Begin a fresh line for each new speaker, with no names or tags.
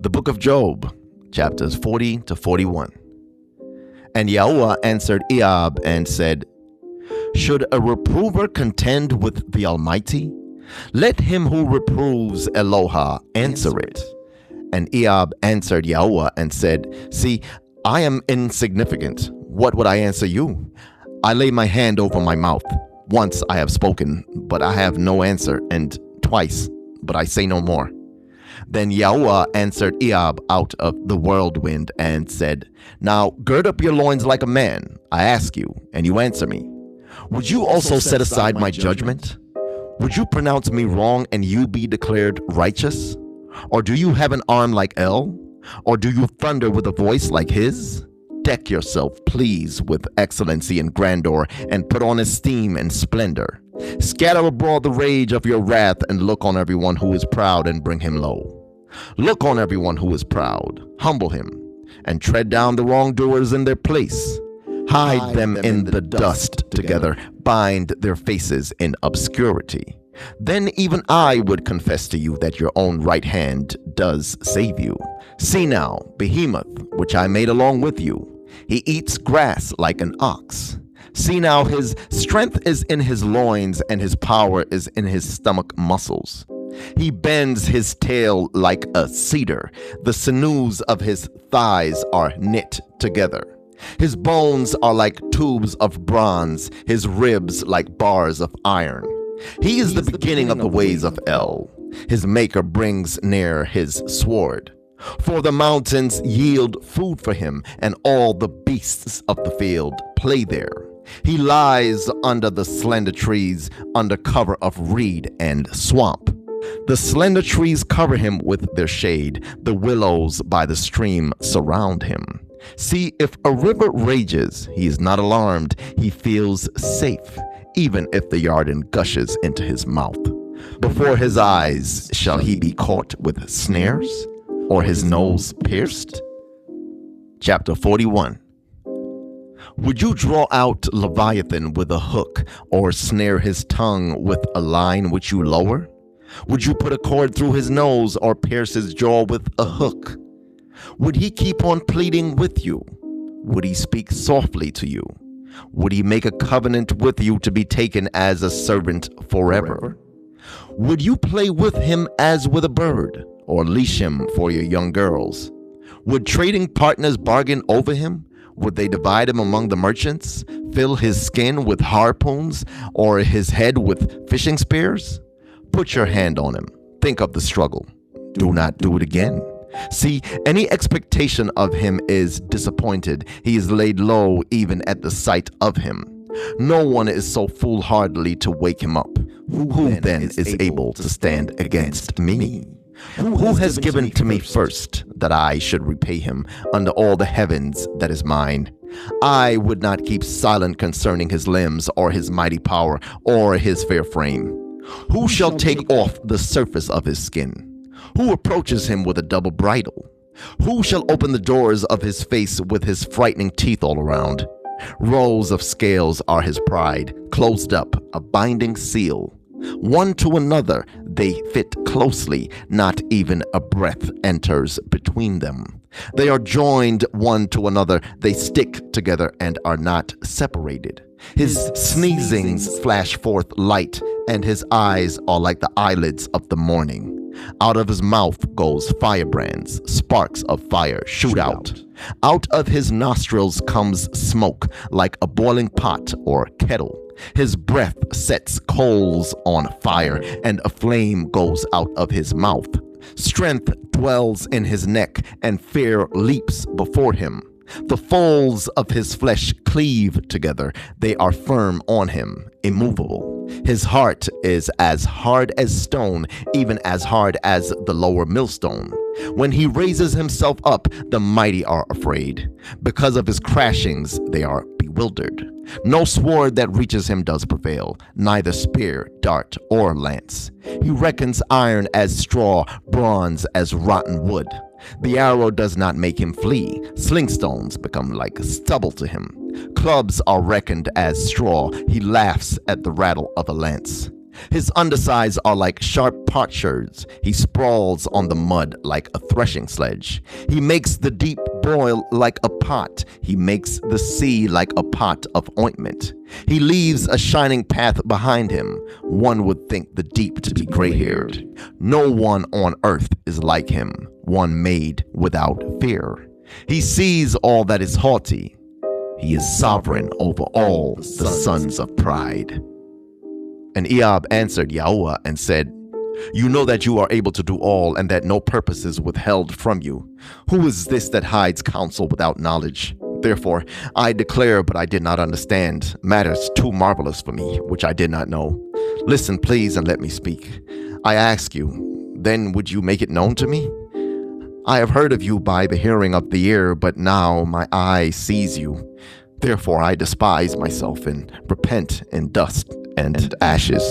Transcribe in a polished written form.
The Book of Job, chapters 40 to 41. And YAHUAH answered Iyob and said, Should a reprover contend with the Almighty? Let him who reproves Eloha answer it. And Iyob answered YAHUAH and said, See, I am insignificant. What would I answer you? I lay my hand over my mouth. Once I have spoken, but I have no answer, and twice, but I say no more. Then YAHUAH answered Iyob out of the whirlwind and said, Now gird up your loins like a man, I ask you, and you answer me. Would you also set aside my judgment? Would you pronounce me wrong and you be declared righteous? Or do you have an arm like El? Or do you thunder with a voice like his? Deck yourself, please, with excellency and grandeur, and put on esteem and splendor. Scatter abroad the rage of your wrath, and look on everyone who is proud and bring him low. Look on everyone who is proud, humble him, and tread down the wrongdoers in their place. Hide them in the dust together, bind their faces in obscurity. Then even I would confess to you that your own right hand does save you. See now, Behemoth, which I made along with you. He eats grass like an ox. See now, his strength is in his loins, and his power is in his stomach muscles. He bends his tail like a cedar. The sinews of his thighs are knit together. His bones are like tubes of bronze, his ribs like bars of iron. He is the beginning of the ways of El. His maker brings near his sword. For the mountains yield food for him, and all the beasts of the field play there. He lies under the slender trees, under cover of reed and swamp. The slender trees cover him with their shade. The willows by the stream surround him. See, if a river rages, he is not alarmed. He feels safe, even if the Yarden gushes into his mouth. Before his eyes shall he be caught with snares, or his nose pierced? Chapter 41. Would you draw out Leviathan with a hook, or snare his tongue with a line which you lower? Would you put a cord through his nose, or pierce his jaw with a hook? Would he keep on pleading with you? Would he speak softly to you? Would he make a covenant with you to be taken as a servant forever? Would you play with him as with a bird, or leash him for your young girls? Would trading partners bargain over him? Would they divide him among the merchants, fill his skin with harpoons, or his head with fishing spears? Put your hand on him. Think of the struggle. Do not do it again. See, any expectation of him is disappointed. He is laid low even at the sight of him. No one is so foolhardily to wake him up. Who then is able to stand against me? Who has given to me first, that I should repay him under all the heavens that is mine? I would not keep silent concerning his limbs, or his mighty power, or his fair frame. Who shall take off the surface of his skin? Who approaches him with a double bridle? Who shall open the doors of his face with his frightening teeth all around? Rows of scales are his pride, closed up, a binding seal. One to another they fit closely, not even a breath enters between them. They are joined one to another, they stick together and are not separated. His sneezings flash forth light, and his eyes are like the eyelids of the morning. Out of his mouth goes firebrands, sparks of fire shoot out. Out of his nostrils comes smoke like a boiling pot or kettle. His breath sets coals on fire, and a flame goes out of his mouth. Strength dwells in his neck, and fear leaps before him. The folds of his flesh cleave together. They are firm on him, immovable. His heart is as hard as stone, even as hard as the lower millstone. When he raises himself up, the mighty are afraid. Because of his crashings, they are bewildered. No sword that reaches him does prevail, neither spear, dart, or lance. He reckons iron as straw, bronze as rotten wood. The arrow does not make him flee. Slingstones become like stubble to him. Clubs are reckoned as straw. He laughs at the rattle of a lance. His undersides are like sharp potsherds. He sprawls on the mud like a threshing sledge. He makes the deep boil like a pot. He makes the sea like a pot of ointment. He leaves a shining path behind him. One would think the deep to be gray-haired. No one on earth is like him, one made without fear. He sees all that is haughty. He is sovereign over all the sons of pride. And Iyob answered YAHUAH and said, You know that you are able to do all, and that no purpose is withheld from you. Who is this that hides counsel without knowledge? Therefore, I declare, but I did not understand, matters too marvelous for me, which I did not know. Listen, please, and let me speak. I ask you, then would you make it known to me? I have heard of you by the hearing of the ear, but now my eye sees you. Therefore I despise myself and repent in dust and ashes.